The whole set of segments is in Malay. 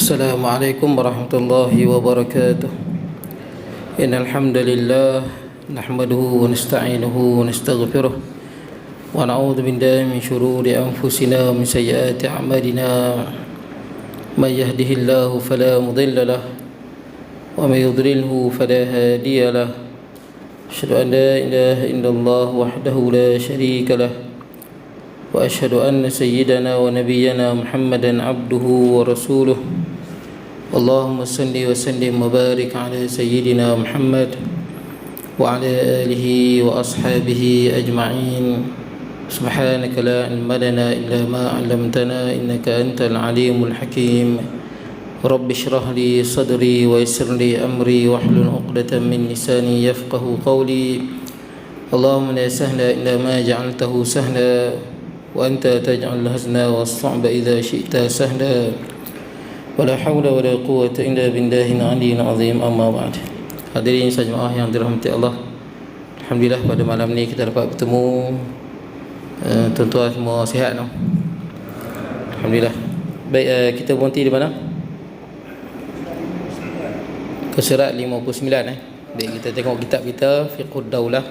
السلام عليكم ورحمة الله وبركاته. إن الحمد لله نحمده ونستعينه ونستغفره ونعوذ بالله من شرور أنفسنا ومن سيئات أعمالنا. من يهده الله فلا مضل له ومن يضلله فلا هادي له. أشهد أن لا إله إلا الله وحده لا شريك له وأشهد أن سيدنا ونبينا محمدا عبده ورسوله. اللهم صل وسلم وبارك على سيدنا محمد وعلى آله وأصحابه أجمعين. سبحانك لا علم لنا إلا ما علمتنا إنك أنت العليم الحكيم. رب اشرح لي صدري ويسر لي أمري واحلل عقدة من لساني يفقه قولي. اللهم لا سهل إلا ما جعلته سهلا وأنت تجعل الحزن والصعب إذا شئت سهلا. ولا حول ولا قوة إلا بالله العلي العظيم. أما بعد. Hadirin sajemaah yang dirahmati Allah, alhamdulillah pada malam ni kita dapat bertemu. Tuan-tuan semua sihat no? Alhamdulillah. Baik, kita berhenti di mana? Ke surat 59 Baik, kita tengok kitab kita Fiqhud Daulah,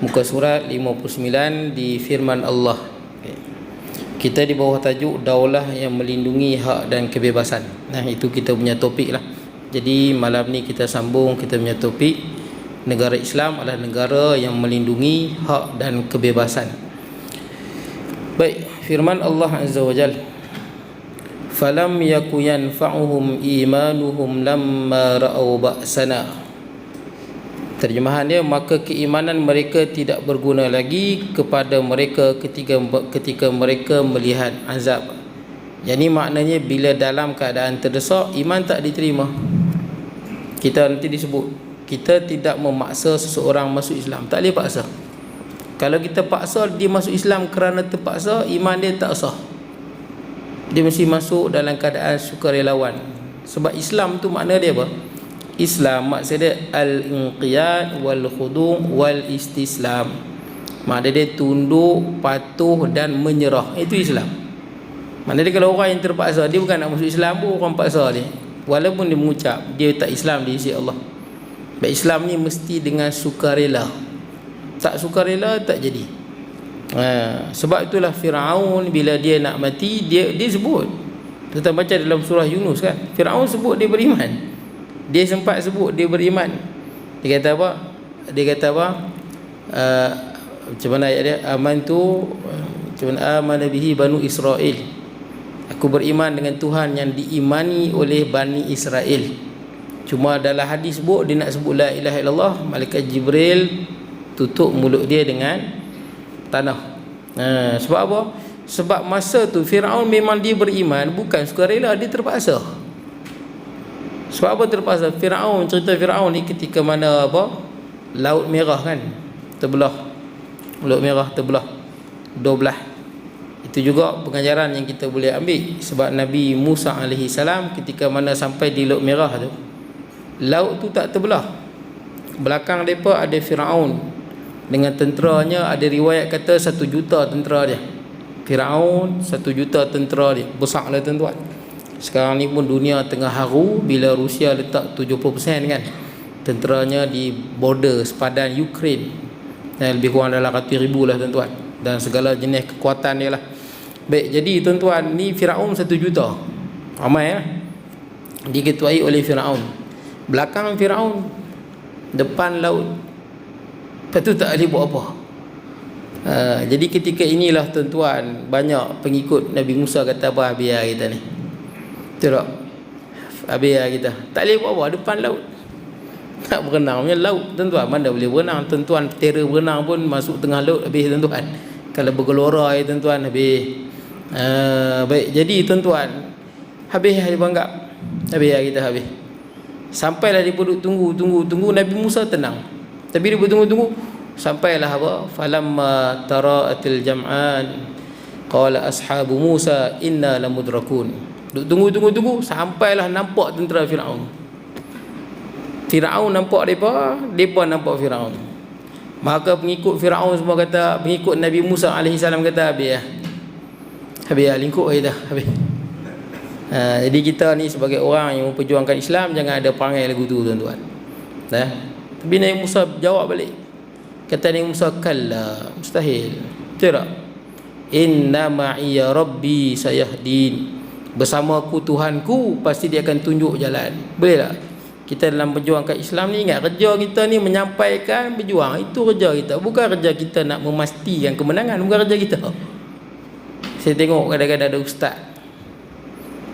muka surat 59 di firman Allah. Kita di bawah tajuk daulah yang melindungi hak dan kebebasan. Nah, itu kita punya topik lah. Jadi malam ni kita sambung kita punya topik. Negara Islam adalah negara yang melindungi hak dan kebebasan. Baik, firman Allah Azza wa Jalla, falam yaku yanfa'uhum imanuhum lamma ra'au ba'sana. Terjemahan dia, maka keimanan mereka tidak berguna lagi kepada mereka ketika mereka melihat azab. Jadi maknanya bila dalam keadaan terdesak, iman tak diterima. Kita nanti disebut, kita tidak memaksa seseorang masuk Islam. Tak boleh paksa. Kalau kita paksa dia masuk Islam kerana terpaksa, iman dia tak sah. Dia mesti masuk dalam keadaan sukarelawan. Sebab Islam tu makna dia apa? Islam maksudnya al-inqiyad wal khudu' wal istislam. Maknanya dia tunduk, patuh dan menyerah. Itu Islam. Maknanya kalau orang yang terpaksa, dia bukan nak masuk Islam pun orang paksa dia. Walaupun dia mengucap dia tak Islam di sisi Allah. Baik, Islam ni mesti dengan sukarela. Tak sukarela tak jadi. Sebab itulah Firaun bila dia nak mati, dia sebut. Kita baca dalam surah Yunus kan. Firaun sebut dia beriman. Dia sempat sebut dia beriman. Dia kata apa? Macam mana ayat dia? Amantu macam mana amana bihi banu Israel. Aku beriman dengan Tuhan yang diimani oleh Bani Israel. Cuma dalam hadis sebut dia nak sebut la ilaha illallah, malaikat Jibril tutup mulut dia dengan tanah. Sebab apa? Sebab masa tu Firaun memang dia beriman, bukan sukarela, dia terpaksa. Sebab apa terpaksa? Cerita Firaun ni ketika mana apa? Laut Merah kan terbelah. Laut Merah terbelah 12. Itu juga pengajaran yang kita boleh ambil. Sebab Nabi Musa alaihi salam ketika mana sampai di Laut Merah tu, laut tu tak terbelah. Belakang depa ada Firaun dengan tenteranya. Ada riwayat kata 1 juta tentera dia. Firaun 1 juta tentera dia. Besarlah tuan-tuan. Sekarang ni pun dunia tengah haru bila Rusia letak 70% kan tenteranya di border sepadan Ukraine. Dan lebih kurang dalam ratus ribu lah tuan-tuan. Dan segala jenis kekuatan dia lah. Baik, jadi tuan-tuan, ni Firaun 1 juta. Ramai lah. Diketuai oleh Firaun. Belakang Firaun, depan laut. Lepas tu tak boleh buat apa. Jadi ketika inilah tuan-tuan, banyak pengikut Nabi Musa kata apa, biar kita ni. Betul tak? Habis kita tak boleh buat apa depan laut. Tak berenang punya laut tuan-tuan. Mana boleh berenang tuan-tuan. Tera berenang pun masuk tengah laut habis tuan-tuan. Kalau bergelora tuan-tuan habis. Baik, jadi tuan-tuan, habis dia banggap. Habis kita habis. Sampailah dia duduk tunggu. Nabi Musa tenang. Tapi dia bertunggu-tunggu. Sampailah apa? Falamma tara'atil jam'an qala ashabu Musa inna lamudrakun. Tunggu sampailah nampak tentera Firaun. Firaun nampak depa nampak Firaun. Maka pengikut Firaun semua kata, pengikut Nabi Musa alaihi salam kata habis lingkup dah habis. Jadi kita ni sebagai orang yang memperjuangkan Islam, jangan ada perangai lagu tu tuan-tuan. Tapi Nabi Musa jawab balik. Kata Nabi Musa, kalla, mustahil. Betul tak? Inna ma'iya rabbi sayahdin. Bersamaku Tuhanku, pasti dia akan tunjuk jalan. Boleh tak? Kita dalam perjuangkan Islam ni, ingat kerja kita ni menyampaikan, berjuang. Itu kerja kita. Bukan kerja kita nak memastikan kemenangan. Bukan kerja kita. Saya tengok kadang-kadang ada ustaz,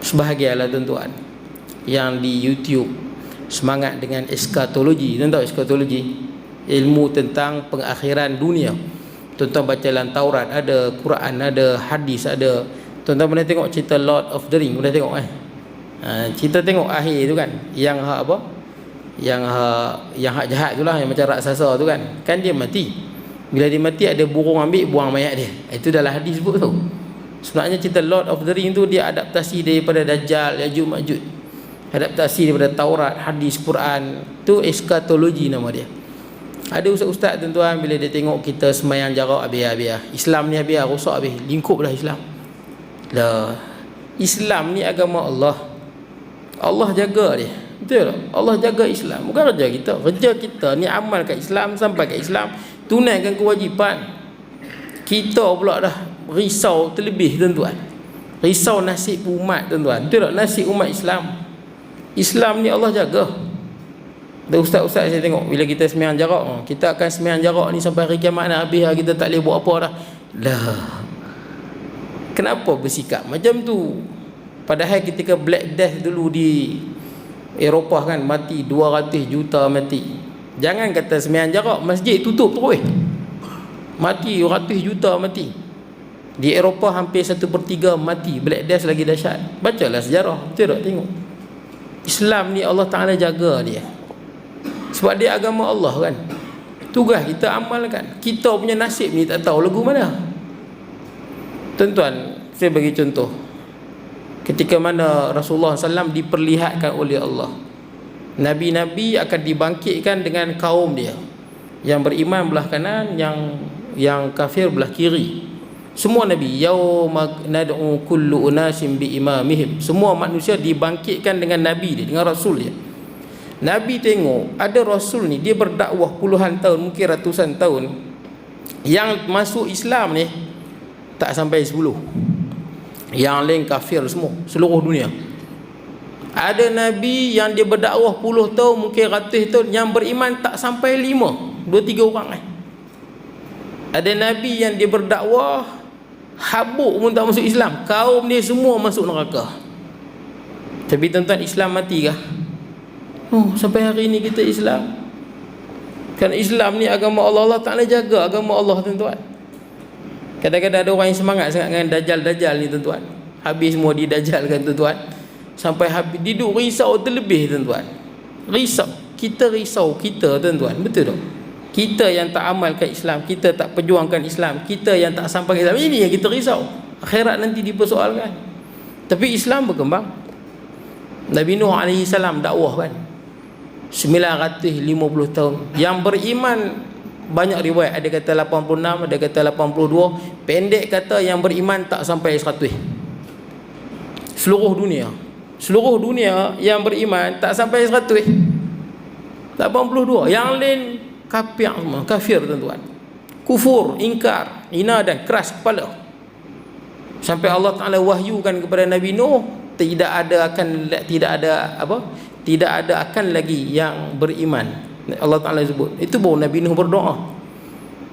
sebahagian lah tuan-tuan, yang di YouTube semangat dengan eskatologi. Tuan tahu eskatologi? Ilmu tentang pengakhiran dunia. Tuan-tuan baca dalam Taurat ada, Quran ada, hadis ada. Tuan-tuan pernah tengok cerita Lord of the Ring? Pernah tengok cerita tengok akhir tu kan, yang hak apa, yang hak jahat tu lah, yang macam raksasa tu kan dia mati. Bila dia mati, ada burung ambil buang mayat dia. Itu dalam hadis sebut tu. Sebenarnya cerita Lord of the Ring tu dia adaptasi daripada Dajjal, Yajuj Majuj, adaptasi daripada Taurat, hadis, Quran. Tu eskatologi nama dia. Ada ustaz-ustaz tuan-tuan, bila dia tengok kita semayang jarak, habis Islam ni habis, rosak habis, lingkup dah Islam. Dah, Islam ni agama Allah. Allah jaga dia. Betul tak? Allah jaga Islam. Bukan kerja kita. Kerja kita ni amalkan Islam, sampai ke Islam, tunaikan kewajipan. Kita pula dah risau terlebih tuan-tuan. Risau nasib umat tuan-tuan. Betul tak? Nasib umat Islam. Islam ni Allah jaga. Ada ustaz-ustaz saya tengok, bila kita sembahyang jarak, kita akan sembahyang jarak ni sampai hari kiamat nak habis, kita tak boleh buat apa dah. Kenapa bersikap macam tu? Padahal ketika Black Death dulu di Eropah kan, mati 200 juta mati. Jangan kata sembahyang jarak, masjid tutup terus, mati 200 juta mati. Di Eropah hampir 1/3 mati. Black Death lagi dahsyat. Bacalah sejarah. Betul tak? Tengok Islam ni Allah Ta'ala jaga dia. Sebab dia agama Allah kan. Tugas kita amalkan. Kita punya nasib ni tak tahu lagu mana. Tuan-tuan, saya bagi contoh. Ketika mana Rasulullah SAW diperlihatkan oleh Allah, Nabi-Nabi akan dibangkitkan dengan kaum dia. Yang beriman belah kanan, yang kafir belah kiri. Semua Nabi, yauma nad'u kullu unasim bi imamihim. Semua manusia dibangkitkan dengan Nabi dia, dengan Rasul dia. Nabi tengok ada Rasul ni, dia berdakwah puluhan tahun, mungkin ratusan tahun. Yang masuk Islam ni tak sampai 10. Yang lain kafir semua, seluruh dunia. Ada Nabi yang dia berdakwah puluh tahun, mungkin ratus tahun, yang beriman tak sampai 5, 2-3 orang. Ada Nabi yang dia berdakwah habuk pun tak masuk Islam, kaum dia semua masuk neraka. Tapi tuan-tuan, Islam mati kah? Sampai hari ni kita Islam. Kan Islam ni agama Allah. Allah Ta'ala jaga agama Allah tuan-tuan. Kadang-kadang ada orang yang semangat sangat dengan Dajjal ni tuan-tuan. Habis semua didajjalkan tuan-tuan. Sampai habis, duduk risau terlebih tuan-tuan. Risau kita tuan-tuan. Betul tak? Kita yang tak amalkan Islam, kita tak perjuangkan Islam, kita yang tak sampai Islam, ini yang kita risau. Akhirat nanti dipersoalkan. Tapi Islam berkembang. Nabi Nuh AS dakwah kan 950 tahun. Yang beriman banyak riwayat, ada kata 86, ada kata 82. Pendek kata yang beriman tak sampai 100. Seluruh dunia yang beriman tak sampai 100. 82. Yang lain kafir tuan-tuan. Kufur, ingkar, hina dan keras kepala. Sampai Allah Ta'ala wahyukan kepada Nabi Nuh, tidak ada akan lagi yang beriman. Allah Ta'ala sebut. Itu baru Nabi Nuh berdoa.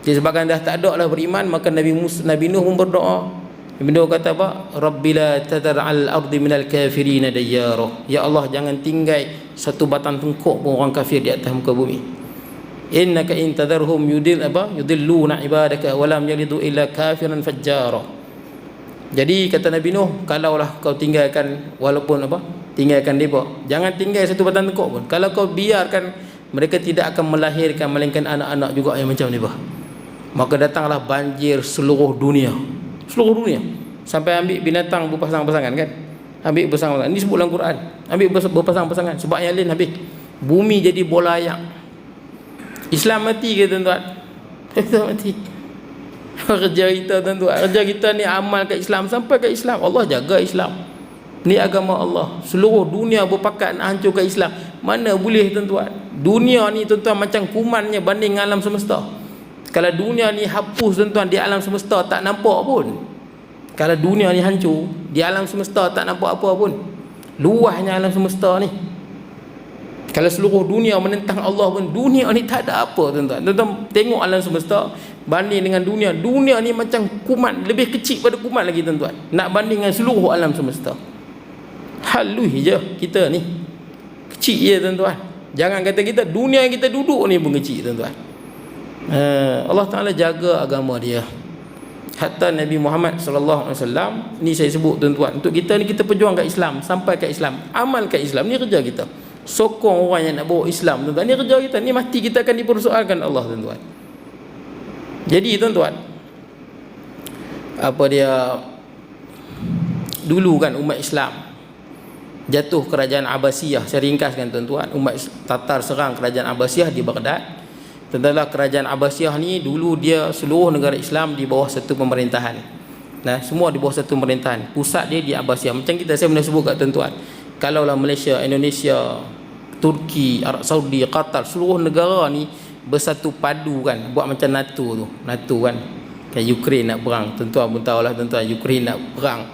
Disebabkan dah tak ada lah beriman, maka Nabi Nuh pun berdoa. Nabi Nuh kata apa? Rabbi la tadar al ardi minal kafirin dayyara. Ya Allah, jangan tinggal satu batang tengkuk pun orang kafir di atas muka bumi. Innaka in tadarhum yudilluna ibadaka wa lam yalidu illa kafiran fajjara. Jadi kata Nabi Nuh, kalaulah kau tinggalkan, walaupun tinggalkan mereka, jangan tinggal satu batang tengkuk pun. Kalau kau biarkan, mereka tidak akan melahirkan melainkan anak-anak juga yang macam mereka. Maka datanglah banjir seluruh dunia. Sampai ambil binatang berpasang-pasangan kan. Ambil berpasang-pasangan. Ini sebut dalam Quran. Ambil berpasang-pasangan. Sebab yang lain habis. Bumi jadi bola ayak. Islam mati ke tuan-tuan? Islam mati. Kerja kita tuan-tuan, kerja kita ni amal ke Islam, sampai ke Islam. Allah jaga Islam. Ni agama Allah. Seluruh dunia berpakat nak hancurkan Islam. Mana boleh tuan-tuan? Dunia ni tuan-tuan macam kumannya banding alam semesta. Kalau dunia ni hapus tuan-tuan, di alam semesta tak nampak pun. Kalau dunia ni hancur, di alam semesta tak nampak apa pun. Luasnya alam semesta ni. Kalau seluruh dunia menentang Allah pun, dunia ni tak ada apa tuan-tuan. Tuan-tuan tengok alam semesta banding dengan dunia. Dunia ni macam kuman, lebih kecil pada kuman lagi tuan-tuan. Nak banding dengan seluruh alam semesta. Halus je kita ni. Kecil je tuan-tuan. Jangan kata kita, dunia yang kita duduk ni pun kecil tuan-tuan. Allah Ta'ala jaga agama dia. Hatta Nabi Muhammad sallallahu alaihi wasallam ni saya sebut tuan-tuan, untuk kita ni, kita perjuang kat Islam, sampai kat Islam, amal kat Islam, ni kerja kita. Sokong orang yang nak bawa Islam tuan-tuan, ni kerja kita. Ni mati kita akan dipersoalkan Allah tuan-tuan. Jadi tuan-tuan, apa dia, dulu kan umat Islam jatuh kerajaan Abbasiyah. Saya ringkaskan tuan-tuan, umat Tatar serang kerajaan Abbasiyah di Baghdad. Tentanglah kerajaan Abbasiyah ni dulu dia seluruh negara Islam di bawah satu pemerintahan. Nah, semua di bawah satu pemerintahan. Pusat dia di Abbasiyah. Macam kita, saya pernah sebut kat tuan-tuan, kalaulah Malaysia, Indonesia, Turki, Arab Saudi, Qatar, seluruh negara ni bersatu padu kan, buat macam NATO tu. NATO kan, kan Ukraine nak perang. Tuan-tuan pun tahulah tuan-tuan, Ukraine nak perang.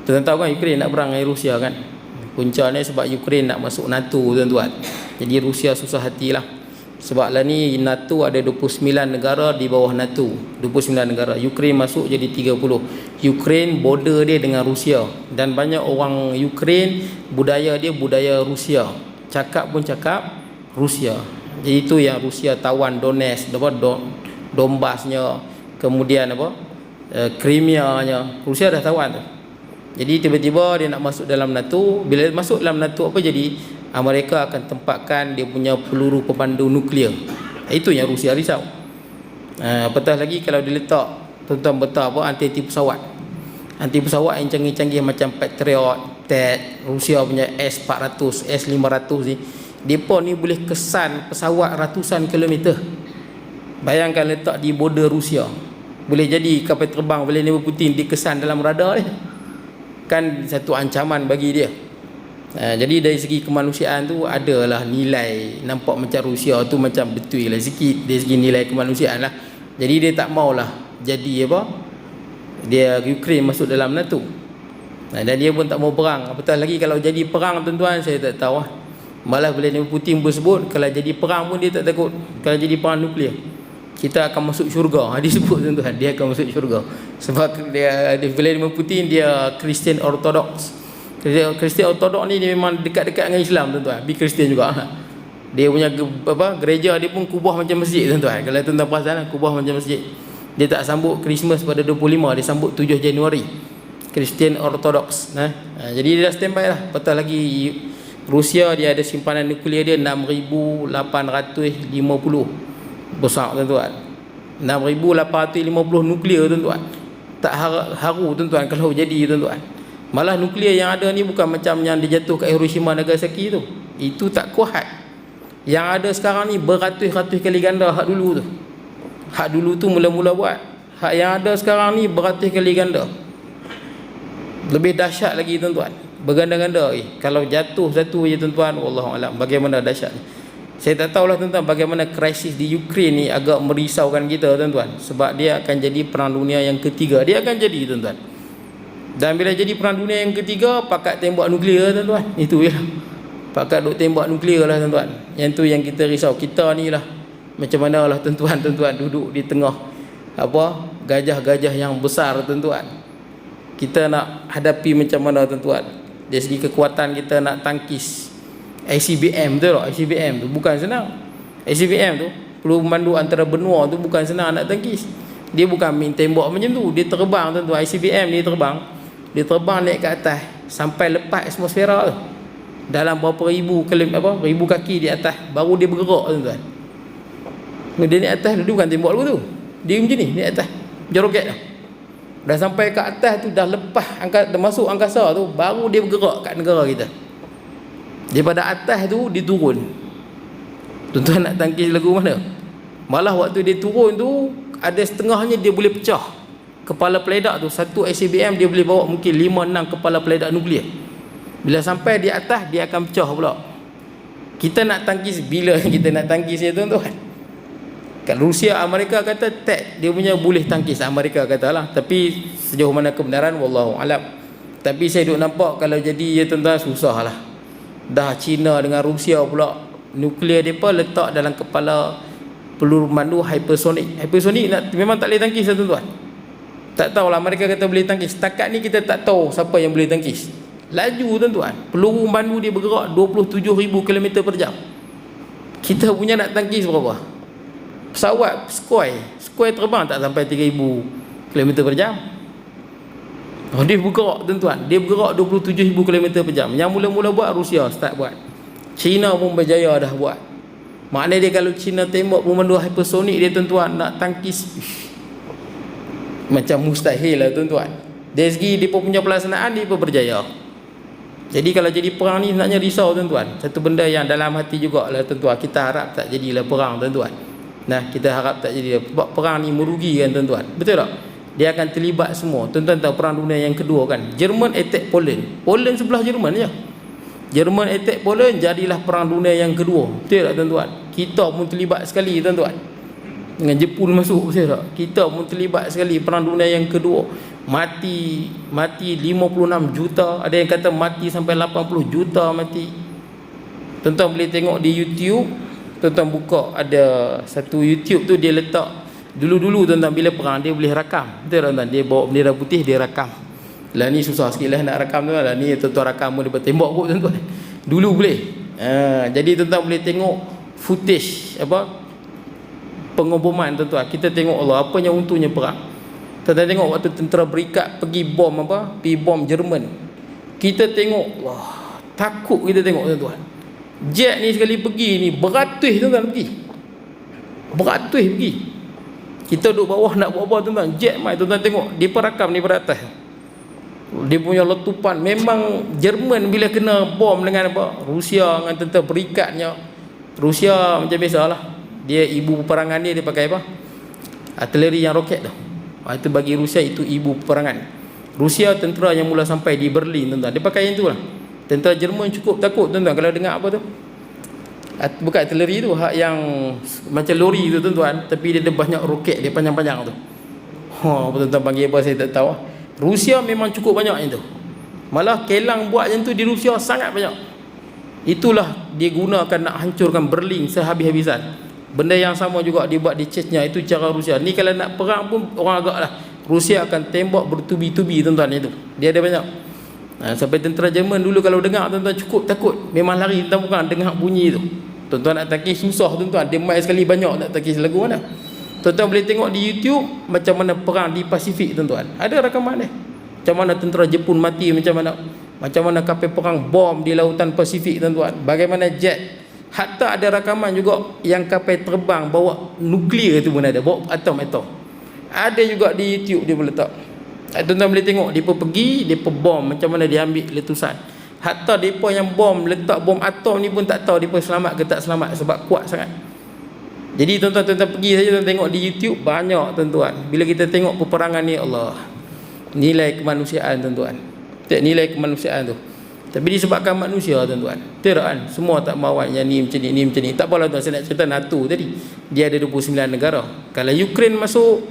Tuan-tuan tahu kan Ukraine nak perang dengan Rusia kan. Puncanya sebab Ukraine nak masuk NATO tuan-tuan. Jadi Rusia susah hatilah. Sebab lah ni NATO ada 29 negara di bawah NATO. 29 negara. Ukraine masuk jadi 30. Ukraine border dia dengan Rusia. Dan banyak orang Ukraine, budaya dia budaya Rusia. Cakap pun cakap Rusia. Jadi itu yang Rusia tawan Donetsk, Donbassnya, kemudian apa, Crimea-nya. Rusia dah tawan tu. Jadi tiba-tiba dia nak masuk dalam NATO. Bila masuk dalam NATO, apa jadi? Amerika akan tempatkan dia punya peluru pemandu nuklear. Itu yang Rusia risau. Apatah lagi kalau dia letak tuan-tuan betul apa, anti pesawat. Anti pesawat yang canggih-canggih macam Patriot, TED, Rusia punya S-400, S-500 ni, depa ni boleh kesan pesawat ratusan kilometer. Bayangkan letak di border Rusia. Boleh jadi kapal terbang Vladimir Putin dikesan dalam radar dia. Kan satu ancaman bagi dia. Jadi dari segi kemanusiaan tu adalah nilai, nampak macam Rusia tu macam betul lah sikit dari segi nilai kemanusiaan lah. Jadi dia tak maulah jadi apa, dia Ukraine masuk dalam NATO. Dan dia pun tak mau perang. Apatah lagi kalau jadi perang tuan-tuan, saya tak tahu lah. Malah Vladimir Putin bersebut kalau jadi perang pun dia tak takut. Kalau jadi perang nuklear, kita akan masuk syurga. Dia sebut tuan-tuan, dia akan masuk syurga. Sebab dia Vladimir Putin dia Kristian Ortodoks. Kristian Ortodok ni dia memang dekat-dekat dengan Islam tuan-tuan. Bi Kristian juga. Dia punya apa, gereja dia pun kubah macam masjid tuan-tuan. Kalau tuan-tuan perasan, kubah macam masjid. Dia tak sambut Christmas pada 25, dia sambut 7 Januari. Kristian Ortodoks. Jadi dia dah standby lah. Betul lagi Rusia dia ada simpanan nuklear dia 6,850 besar tuan-tuan. 6,850 nuklear tuan-tuan. Tak haru tuan-tuan kalau jadi tuan-tuan. Malah nuklear yang ada ni bukan macam yang dijatuh kat Hiroshima Nagasaki tu. Itu tak kuat. Yang ada sekarang ni beratus-ratus kali ganda hak dulu tu. Hak dulu tu mula-mula buat. Hak yang ada sekarang ni beratus kali ganda. Lebih dahsyat lagi tuan-tuan. Berganda-ganda lagi. Kalau jatuh satu je tuan-tuan, wallahualam bagaimana dahsyat. Saya tak tahulah tuan-tuan bagaimana krisis di Ukraine ni agak merisaukan kita tuan-tuan. Sebab dia akan jadi perang dunia yang ketiga. Dia akan jadi tuan-tuan. Dan bila jadi perang dunia yang ketiga, pakat tembak nuklear tuan-tuan. Itu ya. Pakat duk tembak nuklear lah tuan-tuan. Yang tu yang kita risau. Kita ni lah macam mana lah tuan-tuan duduk di tengah apa, gajah-gajah yang besar tuan-tuan. Kita nak hadapi macam mana tuan-tuan. Dari segi kekuatan kita nak tangkis ICBM tu lah. ICBM tu bukan senang. ICBM tu peluru pemandu antara benua tu bukan senang nak tangkis. Dia bukan main tembak macam tu. Dia terbang tuan-tuan. ICBM ni terbang. Dia terbang naik ke atas sampai lepas atmosfera tu. Dalam berapa ribu kaki di atas baru dia bergerak tuan-tuan. Dia naik atas dia bukan tembak dulu tu. Dia macam ni naik atas. Jeroket dah. Dah sampai ke atas tu, dah lepas dah masuk angkasa tu, baru dia bergerak kat negara kita. Daripada atas tu dia turun. Tuan-tuan nak tangkis lagu mana? Malah waktu dia turun tu ada setengahnya dia boleh pecah. kepala peledak tu, satu ICBM dia boleh bawa mungkin 5-6 kepala peledak nuklear. Bila sampai di atas dia akan pecah pula. Kita nak tangkis bila kita nak tangkis ya tuan-tuan. Kat Rusia, Amerika kata tak, dia punya boleh tangkis, Amerika katalah, tapi sejauh mana kebenaran wallahu alam. Tapi saya duk nampak kalau jadi ya tuan-tuan susahlah. Dah China dengan Rusia pula nuklear depa letak dalam kepala peluru mandu hypersonik. Hypersonik memang tak boleh tangkis tuan-tuan. Tak tahulah, mereka kata boleh tangkis. Setakat ni kita tak tahu siapa yang boleh tangkis. Laju tuan-tuan. Peluru mandu dia bergerak 27,000 km per jam. Kita punya nak tangkis berapa? Pesawat Sukhoi terbang tak sampai 3,000 km per jam. Dia bergerak tuan-tuan. Dia bergerak 27,000 km per jam. Yang mula-mula buat Rusia start buat. China pun berjaya dah buat. Maknanya dia kalau China tembak pemandu hypersonik dia tuan-tuan nak tangkis macam mustahil lah tuan-tuan. Dari segi dia punya pelaksanaan dia pun berjaya. Jadi kalau jadi perang ni sebenarnya risau tuan-tuan. Satu benda yang dalam hati jugalah tuan-tuan. Kita harap tak jadilah perang tuan-tuan. Nah, kita harap tak jadi, sebab perang ni merugikan tuan-tuan. Betul tak? Dia akan terlibat semua. Tuan-tuan tahu perang dunia yang kedua kan? Jerman attack Poland. Poland sebelah Jerman je. Jerman attack Poland, jadilah perang dunia yang kedua. Betul tak tuan-tuan? Kita pun terlibat sekali tuan-tuan. Dengan Jepun masuk, betul tak? Kita pun terlibat sekali perang dunia yang kedua. Mati 56 juta. Ada yang kata mati sampai 80 juta mati. Tuan-tuan boleh tengok di YouTube. Tuan-tuan buka ada satu YouTube tu, dia letak dulu-dulu tuan-tuan bila perang dia boleh rakam. Betul tuan-tuan, dia bawa bendera putih dia rakam. Lah ni susah sikit lah nak rakam tuan-tuan. Lah ni tuan-tuan rakam pun dia tembak kot tuan-tuan. Dulu boleh. Jadi tuan-tuan boleh tengok footage pengeboman tuan-tuan. Kita tengok Allah apa yang untungnya perang. Tuan-tuan tengok waktu tentera berikat pergi bom pergi bom Jerman. Kita tengok, wah, takut kita tengok tuan-tuan. Jet ni sekali pergi ni beratus tuan-tuan pergi. Beratus pergi. Kita duduk bawah nak buat apa tuan-tuan? Jet mai tuan-tuan tengok dia perakam ni beratas. Dia punya letupan memang Jerman bila kena bom dengan Rusia dengan tentera berikatnya. Rusia macam biasalah. Dia ibu peperangan dia pakai artileri yang roket tu. Itu bagi Rusia itu ibu peperangan. Rusia tentera yang mula sampai di Berlin tuan-tuan. Dia pakai yang tu lah. Tentera Jerman cukup takut tuan-tuan kalau dengar apa tu. Bukan artileri tu, hak yang macam lori tu tuan-tuan, tapi dia ada banyak roket dia panjang-panjang tu. Tuan-tuan panggil apa saya tak tahu. Rusia memang cukup banyak yang tu. Malah kelang buat yang tu di Rusia sangat banyak. Itulah dia gunakan nak hancurkan Berlin sehabis-habisan. Benda yang sama juga dibuat di Chechnya, itu cara Rusia. Ni kalau nak perang pun orang agak lah. Rusia akan tembak bertubi-tubi tuan-tuan itu. Dia ada banyak. Sampai tentera Jerman dulu kalau dengar tuan-tuan cukup takut. Memang lari tentang perang dengar bunyi tu. Tuan-tuan nak tangkis susah tuan-tuan. Dia main sekali banyak nak tangkis lagu mana. Tuan-tuan boleh tengok di YouTube macam mana perang di Pasifik tuan-tuan. Ada rakaman dia. Macam mana tentera Jepun mati, macam mana kapal perang bom di lautan Pasifik tuan-tuan. Bagaimana jet. Hatta ada rakaman juga yang kapal terbang bawa nuklear tu pun ada, bawa atom-atom. Ada juga di YouTube dia boleh letak. Tuan-tuan boleh tengok dia pergi, dia bom macam mana dia ambil letusan. Hatta depa yang bom letak bom atom ni pun tak tahu depa selamat ke tak selamat sebab kuat sangat. Jadi tuan-tuan pergi saja tuan tengok di YouTube banyak tuan-tuan. Bila kita tengok peperangan ni Allah, nilai kemanusiaan tuan-tuan. Tak nilai kemanusiaan tu. Tapi disebabkan manusia tuan-tuan. Betul kan? Semua tak mahu yang ni macam ni macam ni. Tak apalah tuan, saya nak cerita NATO tadi. Dia ada 29 negara. Kalau Ukraine masuk,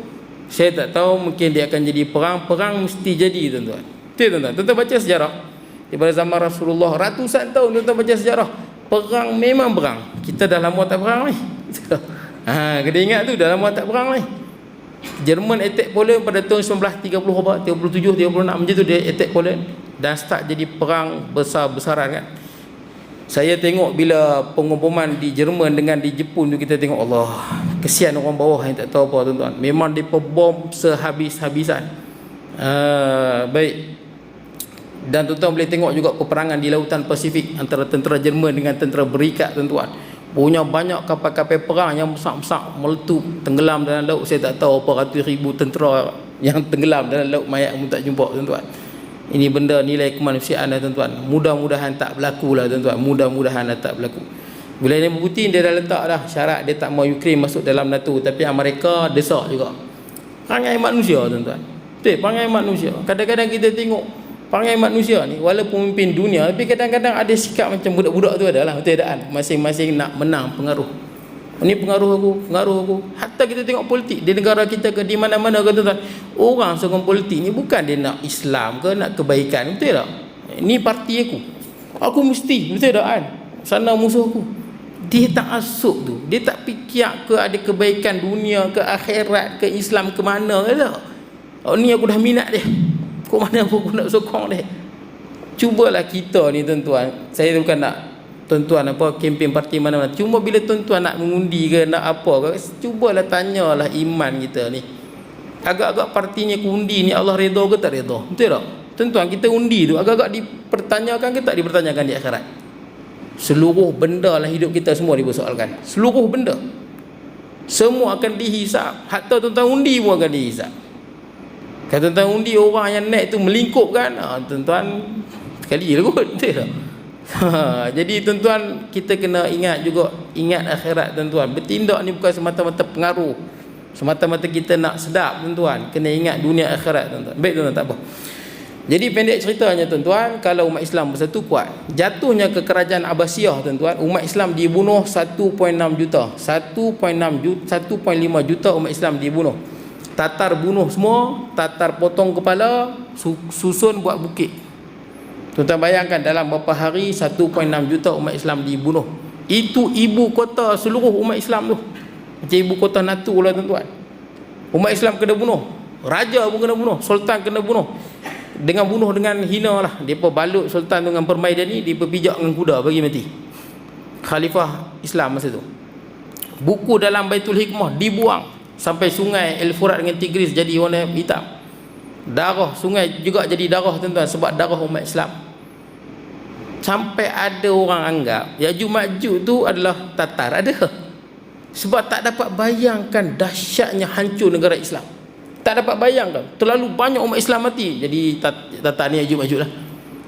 saya tak tahu, mungkin dia akan jadi perang. Perang mesti jadi tuan-tuan. Betul tuan-tuan. Tuan-tuan baca sejarah. Daripada zaman Rasulullah ratusan tahun tuan-tuan baca sejarah. Perang memang perang. Kita dah lama tak perang ni. Kena ingat tu dah lama tak perang ni. Jerman attack Poland pada tahun 1930 37 36 macam tu dia attack Poland dan start jadi perang besar-besaran kan. Saya tengok bila pengeboman di Jerman dengan di Jepun tu, kita tengok Allah, kesian orang bawah yang tak tahu apa tuan-tuan. Memang dia bom sehabis-habisan. Baik. Dan tuan-tuan boleh tengok juga peperangan di lautan Pasifik antara tentera Jerman dengan tentera berikat tuan-tuan. Punya banyak kapal-kapal perang yang besar-besar meletup, tenggelam dalam laut. Saya tak tahu apa ratus ribu tentera yang tenggelam dalam laut, mayat pun tak jumpa tuan-tuan. Ini benda nilai kemanusiaan lah tuan-tuan. Mudah-mudahan tak berlaku lah tuan-tuan. Mudah-mudahan tak berlaku. Vladimir Putin dia dah letak dah syarat dia tak mau Ukraine masuk dalam NATO, tapi Amerika desak juga. Rangai manusia tuan-tuan. Betul, perangai manusia. Kadang-kadang kita tengok perangai manusia ni walaupun memimpin dunia, tapi kadang-kadang ada sikap macam budak-budak tu adalah, betul tak kan? Masing-masing nak menang pengaruh. Ini pengaruh aku. Hatta kita tengok politik di negara kita ke di mana-mana ke tuan-tuan, orang sokong politik ni bukan dia nak Islam ke nak kebaikan, betul tak? Ini parti aku mesti, betul tak kan? Sana musuh aku. Dia tak asuk tu, dia tak fikir ke ada kebaikan dunia ke akhirat ke Islam ke mana ke tak? Oh, ni aku dah minat dia, kok mana aku nak sokong dia. Cubalah kita ni tuan-tuan, saya bukan nak tuan-tuan apa kempen parti mana-mana, cuma bila tuan-tuan nak mengundi ke nak apa ke, cubalah tanyalah iman kita ni, agak-agak partinya undi ni Allah redha ke tak redha, betul tak? Tuan-tuan, kita undi tu agak-agak dipertanyakan ke tak dipertanyakan di akhirat? Seluruh benda lah hidup kita semua dipersoalkan, seluruh benda semua akan dihisap, hatta tuan-tuan undi pun akan dihisap. Kalau tuan-tuan undi orang yang naik tu melingkup kan, tuan-tuan sekali lah kot, betul tak? Jadi tuan-tuan, kita kena ingat juga, ingat akhirat tuan-tuan. Bertindak ni bukan semata-mata pengaruh, semata-mata kita nak sedap tuan-tuan, kena ingat dunia akhirat tuan-tuan. Baik tuan-tuan, tak apa. Jadi pendek ceritanya tuan-tuan, kalau umat Islam bersatu kuat, jatuhnya ke kerajaan Abbasiyah tuan-tuan, umat Islam dibunuh 1.6 juta, 1.5 juta umat Islam dibunuh. Tatar bunuh semua, Tatar potong kepala, susun buat bukit. Tuan-tuan bayangkan dalam beberapa hari 1.6 juta umat Islam dibunuh. Itu ibu kota seluruh umat Islam tu. Macam ibu kota Natu lah tuan-tuan. Umat Islam kena bunuh, raja pun kena bunuh, sultan kena bunuh. Dengan bunuh dengan hina lah. Mereka balut sultan tu dengan permaidani, mereka pijak dengan kuda bagi mati. Khalifah Islam masa tu. Buku dalam Baitul Hikmah dibuang sampai sungai El-Furat dengan Tigris jadi warna hitam. Darah sungai juga jadi darah tuan-tuan, sebab darah umat Islam. Sampai ada orang anggap Ya'juj Ma'juj tu adalah Tatar, ada. Sebab tak dapat bayangkan dahsyatnya hancur negara Islam. Tak dapat bayangkan, terlalu banyak umat Islam mati. Jadi Tatar ni Ya'juj Ma'juj lah.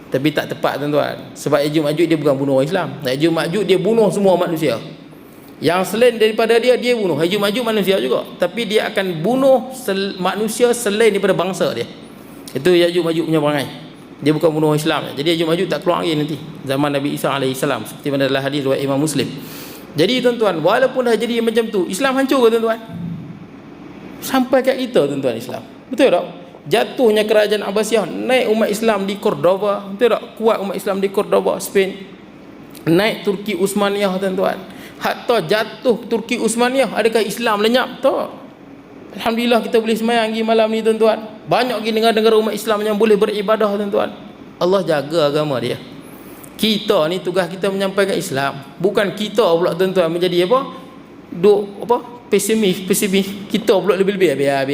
Tapi tak tepat tuan-tuan, sebab Ya'juj Ma'juj dia bukan bunuh orang Islam. Ya'juj Ma'juj dia bunuh semua manusia. Yang selain daripada dia bunuh. Ya'juj Ma'juj manusia juga, tapi dia akan bunuh manusia selain daripada bangsa dia. Itu Ya'juj Ma'juj punya perangai. Dia bukan bunuh Islam. Jadi Ya'juj Ma'juj tak keluar lagi nanti zaman Nabi Isa AS, seperti mana dalam hadis riwayat Imam Muslim. Jadi tuan-tuan, walaupun dah jadi macam tu, Islam hancur ke tuan-tuan? Sampai kat kita tuan-tuan, Islam, betul tak? Jatuhnya kerajaan Abbasiyah, naik umat Islam di Cordoba, betul tak? Kuat umat Islam di Cordoba, Spain. Naik Turki Utsmaniyah tuan-tuan. Hatta jatuh Turki Utsmaniyah, adakah Islam lenyap? Tak. Alhamdulillah kita boleh semayang lagi malam ni tuan-tuan. Banyak lagi negara-negara umat Islam yang boleh beribadah tuan-tuan. Allah jaga agama dia. Kita ni tugas kita menyampaikan Islam, bukan kita pula tuan-tuan menjadi apa? Pesimis. Kita pula lebih-lebih biar.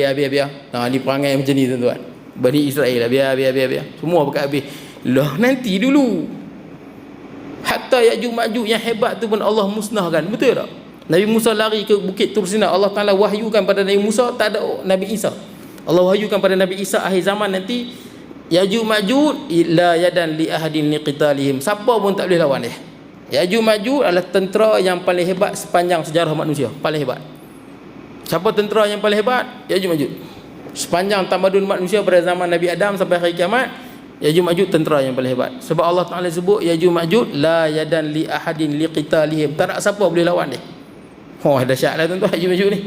Ni perangai macam ni tuan-tuan. Bani Israel lah, biar. Semua pakai habis. Lah nanti dulu. Hatta Ya'juj Ma'juj yang hebat tu pun Allah musnahkan, betul tak? Nabi Musa lari ke Bukit Tur Sina, Allah Ta'ala wahyukan pada Nabi Musa, tak ada Nabi Isa. Allah wahyukan pada Nabi Isa akhir zaman nanti, Ya'juj Ma'juj la yadan li ahadin liqitalihim. Siapa pun tak boleh lawan dia. Ya'juj Ma'juj adalah tentera yang paling hebat sepanjang sejarah manusia, paling hebat. Siapa tentera yang paling hebat? Ya'juj Ma'juj. Sepanjang tamadun manusia pada zaman Nabi Adam sampai hari kiamat, Ya'juj Ma'juj tentera yang paling hebat. Sebab Allah Ta'ala sebut Ya'juj Ma'juj la yadan li ahadin liqitalihim. Tak ada siapa boleh lawan dia. Dahsyatlah tuan-tuan Ya'juj Ma'juj ni.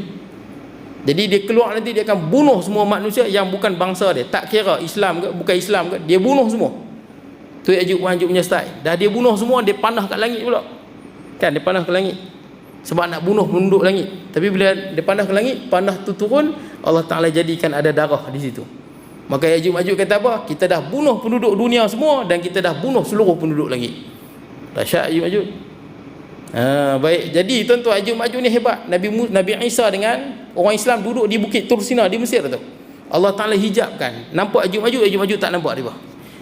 Jadi dia keluar nanti, dia akan bunuh semua manusia yang bukan bangsa dia. Tak kira Islam ke bukan Islam ke, dia bunuh semua. Tu Ya'juj Ma'juj punya style. Dah dia bunuh semua, dia panah kat langit pula. Kan dia panah ke langit. Sebab nak bunuh penduduk langit. Tapi bila dia panah ke langit, panah tu turun, Allah Ta'ala jadikan ada darah di situ. Maka Ya'juj Ma'juj kata apa? Kita dah bunuh penduduk dunia semua, dan kita dah bunuh seluruh penduduk langit. Dahsyat Ya'juj Ma'juj. Baik, jadi tuan-tuan, Ya'juj Ma'juj ni hebat. Nabi Isa dengan orang Islam duduk di Bukit Tur Sina di Mesir tu. Allah Ta'ala hijabkan. Nampak Ya'juj Ma'juj tak nampak dia.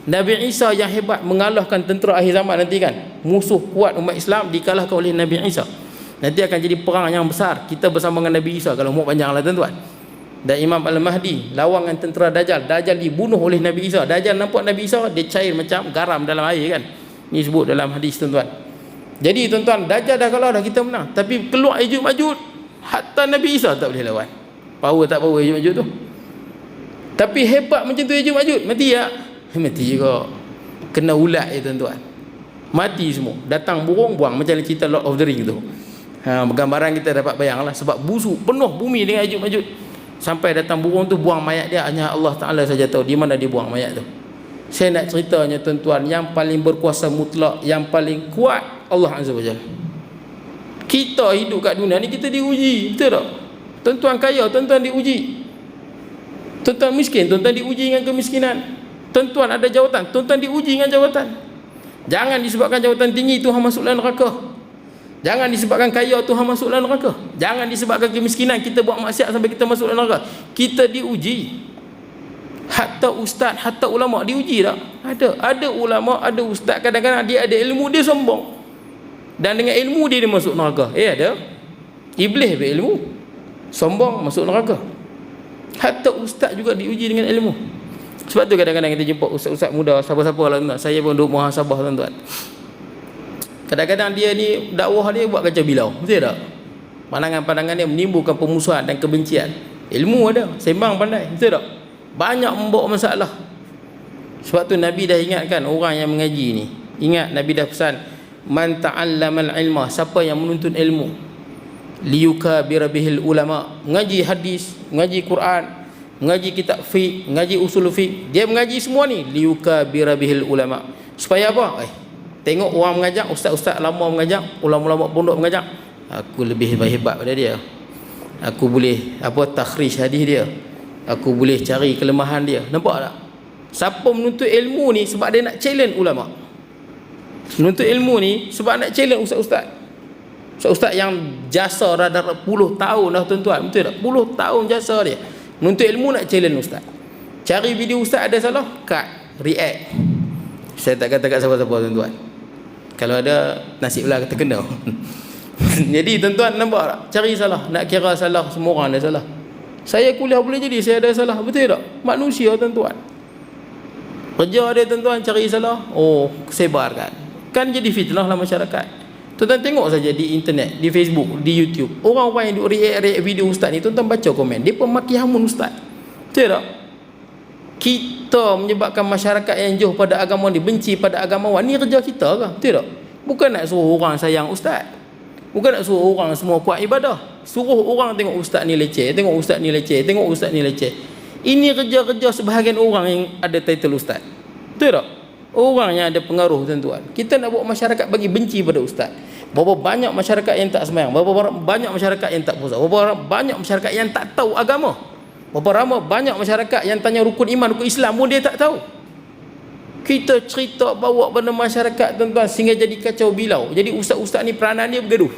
Nabi Isa yang hebat mengalahkan tentera akhir zaman nanti kan. Musuh kuat umat Islam dikalahkan oleh Nabi Isa. Nanti akan jadi perang yang besar. Kita bersama dengan Nabi Isa kalau umur panjang lah tuan-tuan. Dan Imam Al-Mahdi lawan dengan tentera Dajjal. Dajjal dibunuh oleh Nabi Isa. Dajjal nampak Nabi Isa, dia cair macam garam dalam air kan. Ni sebut dalam hadis tuan-tuan. Jadi tuan-tuan, Dajjal dah kalah dah, kita menang. Tapi keluar Ya'juj Ma'juj, hatta Nabi Isa tak boleh lawan. Power tak power Ya'juj Ma'juj tu. Tapi hebat macam tu Ya'juj Ma'juj, mati tak? Mati juga. Kena ulat tuan-tuan. Mati semua. Datang burung buang, macam cerita Lord of the Ring tu. Gambaran kita dapat bayanglah, sebab busuk penuh bumi dengan Ya'juj Ma'juj. Sampai datang burung tu buang mayat dia, hanya Allah Ta'ala saja tahu di mana dia buang mayat tu. Saya nak ceritanya tuan-tuan, yang paling berkuasa mutlak, yang paling kuat Allah Azza wa Jalla. Kita hidup kat dunia ni kita diuji, betul tak? Tuan-tuan kaya, tuan-tuan diuji. Tuan-tuan miskin, tuan-tuan diuji dengan kemiskinan. Tuan-tuan ada jawatan, tuan-tuan diuji dengan jawatan. Jangan disebabkan jawatan tinggi Tuhan masuk dalam neraka. Jangan disebabkan kaya Tuhan masuk dalam neraka. Jangan disebabkan kemiskinan kita buat maksiat sampai kita masuk dalam neraka. Kita diuji. Hatta ustaz, hatta ulama diuji tak? Ada ulama, ada ustaz, kadang-kadang dia ada ilmu, dia sombong. Dan dengan ilmu dia masuk neraka. Ada. Iblis berilmu, sombong, masuk neraka. Hatta ustaz juga diuji dengan ilmu. Sebab tu kadang-kadang kita jumpa ustaz-ustaz muda, siapa-siapa lah tuan. Saya pun duduk muhasabah tuan-tuan. Kadang-kadang dia ni dakwah dia buat kacau bilau, betul tak? Pandangan-pandangan dia menimbulkan pemusuhan dan kebencian. Ilmu ada, sembang pandai, betul tak? Banyak membawa masalah. Sebab tu Nabi dah ingatkan orang yang mengaji ni. Ingat Nabi dah pesan, man ta'allamal ilma, siapa yang menuntut ilmu, liyukabira bihil ulama, mengaji hadis, mengaji Quran, mengaji kitab fiqh, mengaji usul fiqh, dia mengaji semua ni liyukabira bihil ulama. Supaya apa? Tengok orang mengajar, ustaz-ustaz lama mengajar, ulama-ulama pondok mengajar, aku lebih hebat pada dia. Aku boleh takhrij hadis dia. Aku boleh cari kelemahan dia. Nampak tak? Siapa menuntut ilmu ni sebab dia nak challenge ulama. Menuntut ilmu ni sebab nak challenge ustaz-ustaz. Ustaz yang jasa dah puluh tahun dah tuan-tuan, betul tak? Puluh tahun jasa dia. Menuntut ilmu nak challenge ustaz. Cari video ustaz ada salah, cut, react. Saya tak kata kat siapa-siapa tuan-tuan. Kalau ada, nasib lah terkena. Jadi tuan-tuan nampak tak? Cari salah, nak kira salah, semua orang ada salah. Saya kuliah boleh jadi saya ada salah, betul tak? Manusia tuan-tuan. Kerja dia tuan-tuan cari salah, sebarkan. Kan jadi fitnah lah masyarakat. Tuan-tuan tengok saja di internet, di Facebook, di YouTube. Orang-orang yang react video ustaz ni, tuan-tuan baca komen, dia pun maki hamun ustaz. Betul tak? Kita menyebabkan masyarakat yang jauh pada agama ni benci pada agamawan. Ni kerja kita ke? Betul tak? Bukan nak suruh orang sayang ustaz. Bukan nak suruh orang semua kuat ibadah. Suruh orang tengok ustaz ni leceh, tengok ustaz ni leceh, tengok ustaz ni leceh. Ini kerja-kerja sebahagian orang yang ada title ustaz. Betul tak? Orang yang ada pengaruh tuan-tuan. Kita nak buat masyarakat bagi benci pada ustaz. Berapa banyak masyarakat yang tak sembahyang, berapa banyak masyarakat yang tak puasa, berapa banyak masyarakat yang tak tahu agama, berapa ramai banyak masyarakat yang tanya rukun iman, rukun Islam pun dia tak tahu. Kita cerita bawa pada masyarakat tuan-tuan sehingga jadi kacau bilau. Jadi ustaz-ustaz ni peranan dia bergaduh.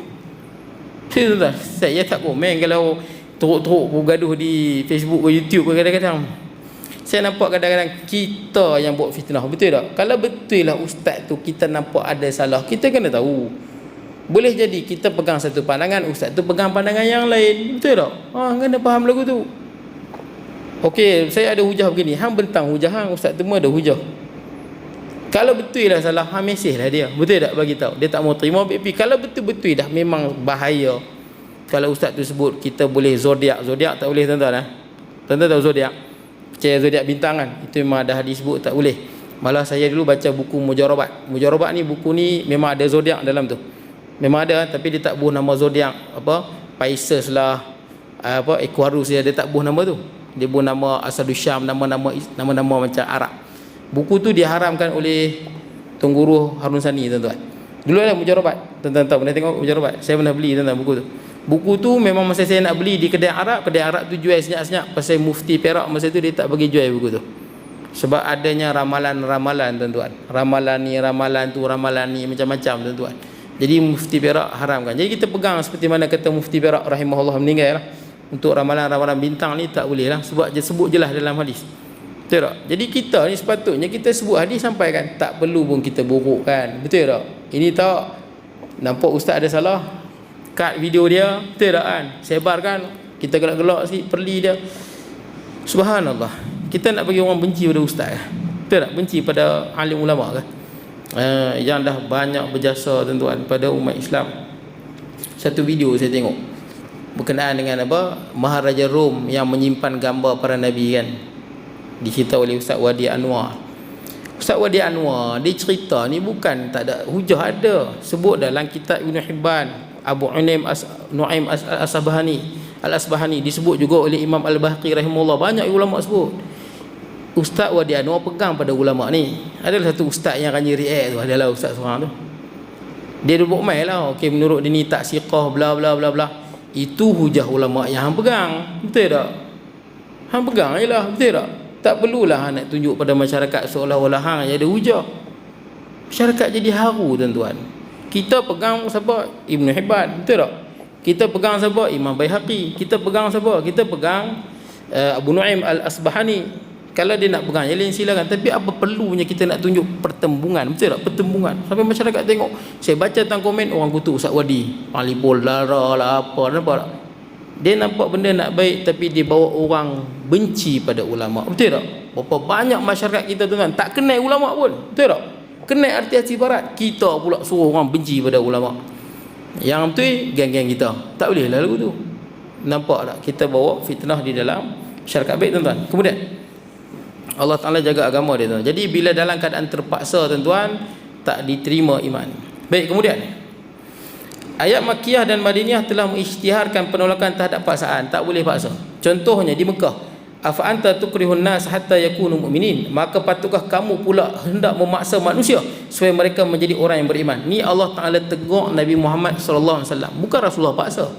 Tuan-tuan, saya tak komen kalau teruk-teruk bergaduh di Facebook ke YouTube kadang-kadang. Saya nampak kadang-kadang kita yang buat fitnah, betul tak? Kalau betul lah ustaz tu kita nampak ada salah, kita kena tahu. Boleh jadi kita pegang satu pandangan, ustaz tu pegang pandangan yang lain, betul tak? Kena faham lagu tu. Okey, saya ada hujah begini, hang bentang hujah hang, ustaz tu ada hujah. Kalau betul lah salah, hang mesej lah dia, betul tak? Bagi tahu. Dia tak mau terima, tapi kalau betul-betul dah memang bahaya. Kalau ustaz tu sebut kita boleh zodiak tak boleh tuan-tuan. Tuan-tuan tahu zodiak? Percaya zodiak bintang kan? Itu memang ada hadis sebut tak boleh. Malah saya dulu baca buku Mujarabat. Mujarabat ni, buku ni memang ada zodiak dalam tu. Memang ada, tapi dia tak buh nama zodiak Pisces lah, Aquarius dia tak buh nama tu. Dia buh nama Asadus Syam, nama-nama macam Arab. Buku tu diharamkan oleh Tun Guru Harun Sani tuan-tuan. Dulu ada Mujarabat. Tuan-tuan tahu, pernah tengok Mujarabat? Saya pernah beli tuan-tuan buku tu. Buku tu memang masa saya nak beli di kedai Arab tu jual senyap-senyap. Pasal Mufti Perak masa tu dia tak bagi jual buku tu. Sebab adanya ramalan-ramalan tuan-tuan. Ramalan ni macam-macam tuan-tuan. Jadi Mufti Perak haramkan. Jadi kita pegang seperti mana kata Mufti Perak rahimahullah meninggal lah. Untuk ramalan-ramalan bintang ni tak boleh lah. Sebab dia sebut je lah dalam hadis. Betul tak? Jadi kita ni sepatutnya kita sebut hadis sampaikan. Tak perlu pun kita burukkan. Betul tak? Ini tak nampak ustaz ada salah, cut video dia, betul tak kan? Sebarkan, kita gelak-gelak sikit perli dia. Subhanallah. Kita nak bagi orang benci pada ustaz kan? Betul tak? Benci pada alim ulama kan? Yang dah banyak berjasa tuan-tuan pada umat Islam. Satu video saya tengok berkenaan dengan Maharaja Rom yang menyimpan gambar para nabi kan. dicerita oleh Ustaz Wadi Anwar. Ustaz Wadi Anwar dia cerita ni bukan tak ada hujah, ada sebut dalam kitab Ibn Hibban, Abu Nuaim Al-Asbahani disebut juga oleh Imam Al-Bahqi rahimahullah. Banyak ulama sebut. Ustaz Wadi Anwar pegang pada ulama ni. Adalah satu ustaz yang ranya react tu, adalah ustaz seorang tu. Dia duduk main lah, okey, menurut dia ni tak siqah bla bla bla bla. Itu hujah ulama yang hang pegang. Betul tak? Hang pegang je lah, betul tak? Tak perlulah hang nak tunjuk pada masyarakat seolah-olah hang ada hujah. Masyarakat jadi haru tuan-tuan. Kita pegang siapa? Ibn Hibban, betul tak? Kita pegang siapa? Imam Baihaqi. Kita pegang siapa? Kita pegang Abu Nuaim Al-Asbahani. Kalau dia nak pegang yang lain silakan, tapi apa perlunya kita nak tunjuk pertembungan, betul tak? Pertembungan sampai masyarakat tengok. Saya baca tentang komen orang kutuk Ustaz Wadi, palipol lara lah apa, nampak tak? Dia nampak benda nak baik tapi dia bawa orang benci pada ulama, betul tak? Berapa banyak masyarakat kita tuan-tuan tak kenal ulama pun, betul tak? Kenal artis-artis barat, kita pula suruh orang benci pada ulama. Yang betul geng-geng kita. Tak boleh lah lagu tu. Nampak tak? Kita bawa fitnah di dalam masyarakat. Baik tuan-tuan. Kemudian Allah Ta'ala jaga agama dia tuan. Jadi bila dalam keadaan terpaksa tuan-tuan, tak diterima iman. Baik, kemudian ayat Makkiyah dan Madiniyah telah mengisytiharkan penolakan terhadap paksaan. Tak boleh paksa. Contohnya di Mekah, afa anta tukrihun nas hatta yakunu mu'minin, maka patutkah kamu pula hendak memaksa manusia supaya mereka menjadi orang yang beriman. Ni Allah Ta'ala tegur Nabi Muhammad sallallahu alaihi wasallam, bukan Rasulullah paksa.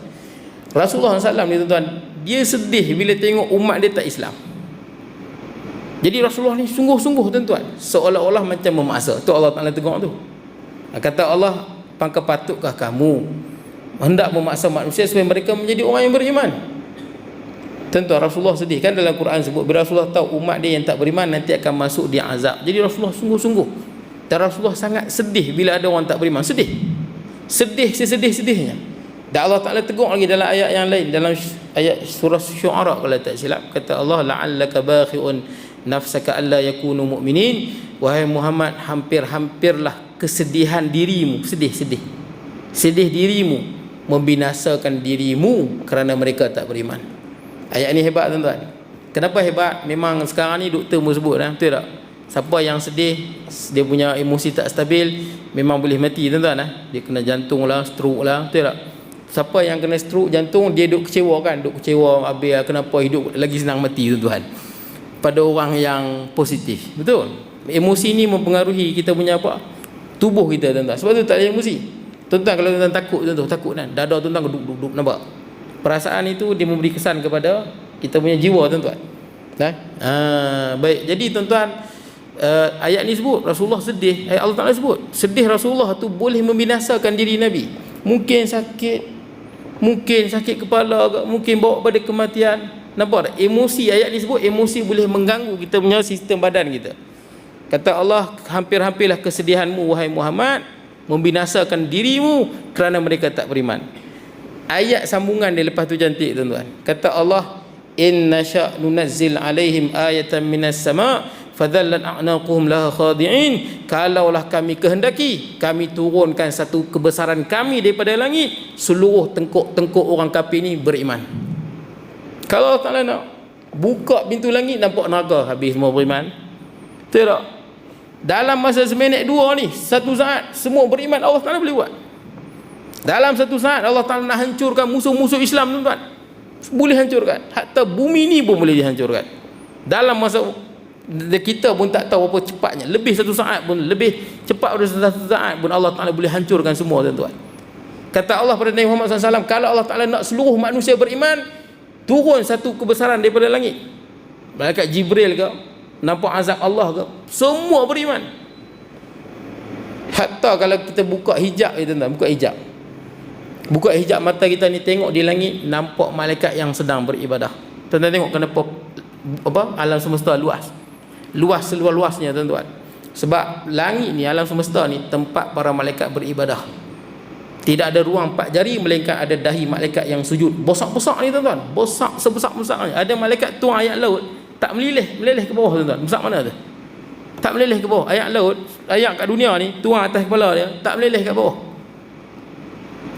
Rasulullah sallallahu alaihi wasallam ni tuan-tuan, dia sedih bila tengok umat dia tak Islam. Jadi Rasulullah ni sungguh-sungguh tuan-tuan, seolah-olah macam memaksa. Tu Allah Ta'ala tegur tu. Kata Allah, pangka patutkah kamu hendak memaksa manusia supaya mereka menjadi orang yang beriman. Tentu Rasulullah sedih kan, dalam Quran sebut bila Rasulullah tahu umat dia yang tak beriman nanti akan masuk dia azab. Jadi Rasulullah sungguh-sungguh, dan Rasulullah sangat sedih bila ada orang tak beriman. Sedih sesedih-sedihnya. Dan Allah Ta'ala tegur lagi dalam ayat yang lain, dalam ayat surah Syu'ara kalau tak silap, kata Allah, la'allaka bakhi'un nafsaka alla yakunu mu'minin. Wahai Muhammad, hampir-hampirlah kesedihan dirimu, sedih dirimu, membinasakan dirimu kerana mereka tak beriman. Ayat ni hebat tuan-tuan. Kenapa hebat? Memang sekarang ni doktor pun sebut dah, betul tak? Siapa yang sedih, dia punya emosi tak stabil, memang boleh mati tuan-tuan. Dia kena jantung lah, stroke lah, betul tak? Siapa yang kena stroke jantung, dia duk kecewa kan, duk kecewa habis kenapa hidup lagi senang mati tuan-tuan. Pada orang yang positif, betul? Emosi ni mempengaruhi kita punya apa? Tubuh kita tuan-tuan. Sebab tu tak ada emosi. Tuan-tuan kalau tuan-tuan takut, tuan-tuan takut kan, dada tuan-tuan duk-duk, nampak? Perasaan itu dia memberi kesan kepada kita punya jiwa tuan-tuan. Baik, jadi tuan-tuan, ayat ni sebut Rasulullah sedih. Ayat Allah Ta'ala sebut sedih Rasulullah tu boleh membinasakan diri Nabi. Mungkin sakit kepala, mungkin bawa pada kematian. Nampak tak? Emosi, ayat ni sebut emosi boleh mengganggu kita punya sistem badan kita. Kata Allah, hampir-hampirlah kesedihanmu wahai Muhammad membinasakan dirimu kerana mereka tak beriman. Ayat sambungan dia lepas tu cantik tuan-tuan. Kata Allah, inna sya' nunazzil alaihim ayatan minas sama' fadhallat a'naquhum laha khadi'in. Kalaulah kami kehendaki, kami turunkan satu kebesaran kami daripada langit, seluruh tengkuk-tengkuk orang kafir ni beriman. Kalau Allah Ta'ala nak buka pintu langit, nampak neraka, habis semua beriman. Betul tak? Dalam masa seminit dua ni, satu saat, semua beriman, Allah Ta'ala boleh buat. Dalam satu saat Allah Ta'ala nak hancurkan musuh-musuh Islam tuan-tuan. Boleh hancurkan. Hatta bumi ni pun boleh dihancurkan. Dalam masa kita pun tak tahu apa cepatnya. Lebih satu saat pun, lebih cepat daripada satu saat pun Allah Ta'ala boleh hancurkan semua tuan-tuan. Kata Allah pada Nabi Muhammad SAW, kalau Allah Ta'ala nak seluruh manusia beriman, turun satu kebesaran daripada langit. Malaikat Jibril ke, nampak azab Allah ke, semua beriman. Hatta kalau kita buka hijab tuan-tuan, buka hijab mata kita ni, tengok di langit, nampak malaikat yang sedang beribadah. Tuan-tuan tengok kenapa alam semesta luas seluas-luasnya tuan-tuan. Sebab langit ni, alam semesta ni tempat para malaikat beribadah. Tidak ada ruang 4 jari melainkan ada dahi malaikat yang sujud. Bosak-bosak ni tuan-tuan, bosak sebesar-besar ni. Ada malaikat tuang ayat laut, tak meleleh ke bawah tuan-tuan. Besar mana tu? Tak meleleh ke bawah. Ayat laut, ayat kat dunia ni, tuang atas kepala dia, tak meleleh kat bawah.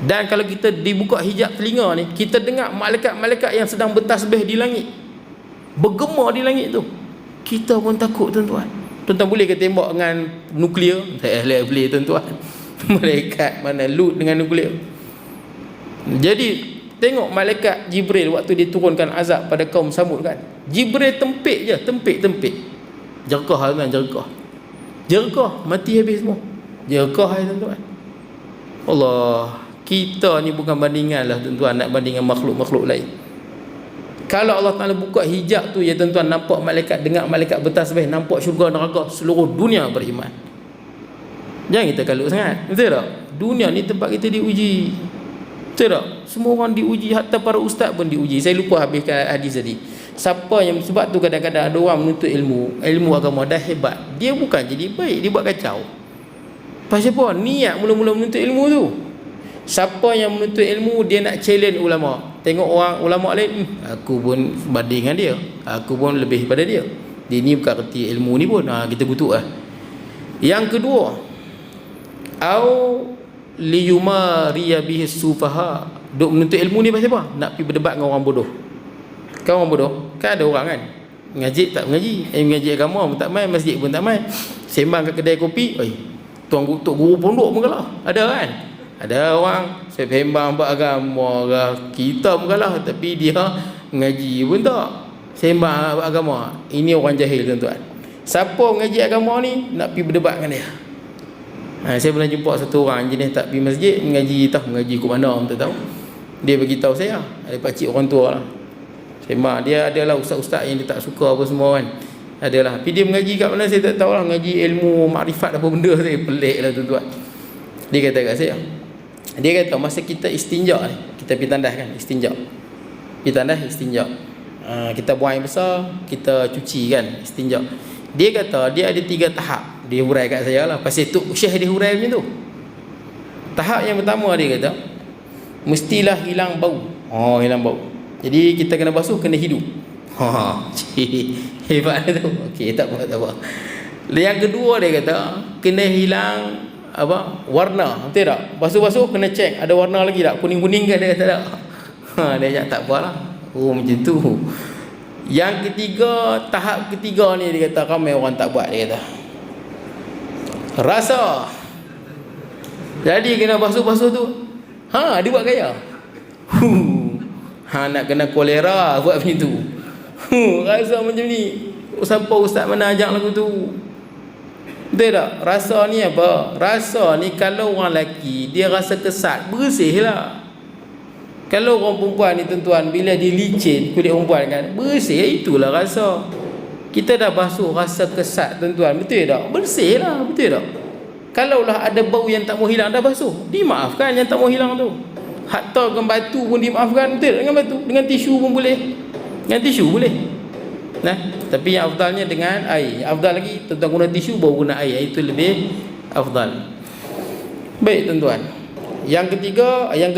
Dan kalau kita dibuka hijab telinga ni, kita dengar malaikat-malaikat yang sedang bertasbih di langit, bergema di langit tu. Kita pun takut tuan-tuan. Tuan-tuan boleh ke tembak dengan nuklear? Tak boleh tuan-tuan. Malaikat mana Lut dengan nuklear. Jadi tengok malaikat Jibril waktu dia turunkan azab pada kaum Samud kan. Jibril tempik je, tempik. Jerkah tuan, jerkah mati habis semua. Jerkah tuan-tuan. Allah, kita ni bukan bandingan lah tuan-tuan, nak bandingkan makhluk-makhluk lain. Kalau Allah Ta'ala buka hijab tu ya tuan-tuan, nampak malaikat, dengar malaikat bertasbih, nampak syurga neraka, seluruh dunia beriman. Jangan kita kalut sangat, betul tak? Dunia ni tempat kita diuji, betul tak? Semua orang diuji, hatta para ustaz pun diuji. Saya lupa habiskan hadis tadi. Siapa yang, sebab tu kadang-kadang ada orang menuntut ilmu agama dah hebat, dia bukan jadi baik, dia buat kacau. Pasal apa? Niat mula-mula menuntut ilmu tu. Siapa yang menuntut ilmu, dia nak challenge ulama. Tengok orang ulama lain, aku pun banding dengan dia, aku pun lebih pada dia. Dia ni bukan kerti ilmu ni pun, kita kutuk lah. Yang kedua, au liyumariya bihi sufaha. Duk menuntut ilmu ni pasal apa? Nak pergi berdebat dengan orang bodoh. Kan orang bodoh, kan ada orang kan ngaji tak mengaji, mengaji agama pun tak main, masjid pun tak main, sembang kat kedai kopi, tuan guru pondok pun kalah. Ada kan? Ada orang sembang buat agama, kita pun kalah, tapi dia ngaji pun tak, sembang buat agama. Ini orang jahil tuan-tuan. Siapa ngaji agama ni nak pergi berdebat dengan dia. Saya pernah jumpa satu orang jenis tak pergi masjid, mengaji kat mana orang tak tahu. Dia beritahu saya, ada pakcik orang tua lah, sembang. Dia adalah ustaz-ustaz yang dia tak suka apa semua kan, adalah. Tapi dia mengaji kat mana saya tak tahu lah, ngaji ilmu makrifat apa benda. Saya pelik lah tuan-tuan. Dia kata kat saya, dia kata masa kita istinja ni, kita pergi tandas kan, istinja, pergi tandas istinja, kita buang air besar, kita cuci kan, istinja. Dia kata dia ada 3 tahap. Dia hurai kat saya lah, pasal tu Syekh dia hurai macam tu. Tahap yang pertama dia kata, mestilah hilang bau. Hilang bau. Jadi kita kena basuh, kena hidup. Hebat tu. Okey, tak apa. Yang kedua dia kata, kena hilang warna, betul tak? Basuh-basuh kena cek ada warna lagi tak, kuning-kuning ke, dia kata tak. Dia cakap tak apalah. Macam tu. Yang ketiga, tahap ketiga ni dia kata ramai orang tak buat. Dia kata rasa. Jadi kena basuh-basuh tu, dia buat gaya. Nak kena kolera buat macam tu. Rasa macam ni. Sampai ustaz mana ajak lagu tu. Betul tak? Rasa ni apa? Rasa ni kalau orang lelaki dia rasa kesat, bersih lah. Kalau orang perempuan ni tuan-tuan, bila dia licin kulit perempuan kan, bersih, itulah rasa. Kita dah basuh rasa kesat tuan-tuan, betul tak? Bersih lah, betul tak? Kalaulah ada bau yang tak mau hilang, dah basuh, dimaafkan yang tak mau hilang tu. Hatta dengan batu pun dimaafkan, betul tak? Dengan batu, dengan tisu pun boleh. Dengan tisu boleh. Tapi yang afdalnya dengan air. Afdal lagi tuan-tuan guna tisu baru guna air, itu lebih afdal. Baik tuan-tuan. Yang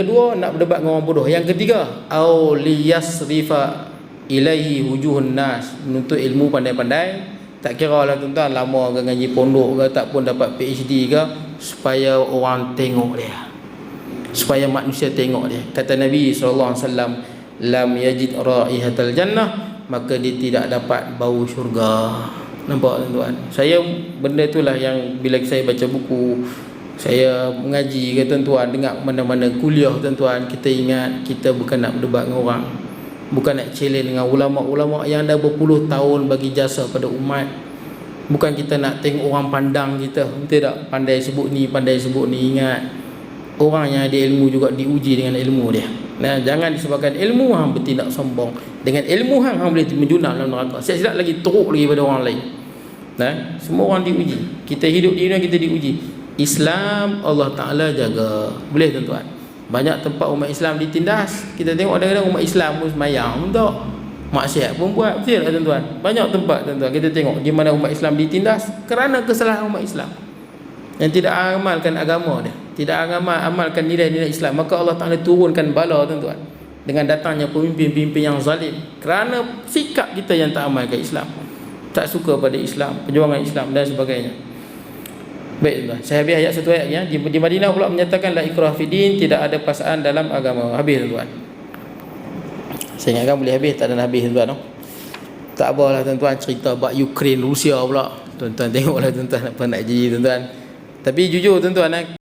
kedua nak berdebat dengan orang bodoh. Yang ketiga, au liyasrifa ilaihi wujuhun nas, menuntut ilmu pandai-pandai. Tak kira lah tuan-tuan lama ke ngaji pondok ke, tak pun dapat PhD ke, supaya orang tengok dia, supaya manusia tengok dia. Kata Nabi SAW, lam yajid raihatal jannah, maka dia tidak dapat bau syurga. Nampak tuan-tuan? Saya benda itulah yang bila saya baca buku, saya mengaji ke tuan-tuan, dengar mana-mana kuliah tuan-tuan, kita ingat kita bukan nak berdebat dengan orang, bukan nak challenge dengan ulama-ulama yang dah berpuluh tahun bagi jasa pada umat. Bukan kita nak tengok orang pandang kita, betul tak? Pandai sebut ni, pandai sebut ni. Ingat, orang yang ada ilmu juga diuji dengan ilmu dia. Jangan disebabkan ilmu hang bertindak sombong. Dengan ilmu hang boleh menjunah dalam neraka. Siap-siap lagi teruk lagi pada orang lain. Semua orang diuji. Kita hidup di dunia, kita diuji. Islam Allah Ta'ala jaga. Boleh tuan-tuan? Banyak tempat umat Islam ditindas. Kita tengok kadang-kadang umat Islam pun semayang tak, maksiat pun buat. Betul tak tuan-tuan? Banyak tempat tuan-tuan kita tengok di mana umat Islam ditindas kerana kesalahan umat Islam yang tidak amalkan agama dia, tidak amalkan nilai-nilai Islam. Maka Allah Ta'ala turunkan bala tuan-tuan dengan datangnya pemimpin-pemimpin yang zalim kerana sikap kita yang tak amalkan Islam, tak suka pada Islam, perjuangan Islam dan sebagainya. Baik tuan, saya habis ayat satu ayat ya. Di Madinah pula menyatakan la ikrah fi din, tidak ada paksaan dalam agama. Habis tuan. Saya ingatkan boleh habis, tak ada habis tuan. Tak apalah tuan-tuan cerita bab Ukraine Rusia pula. Tuan-tuan tengoklah tuan-tuan apa nak jadi tuan-tuan. Tapi jujur tuan-tuan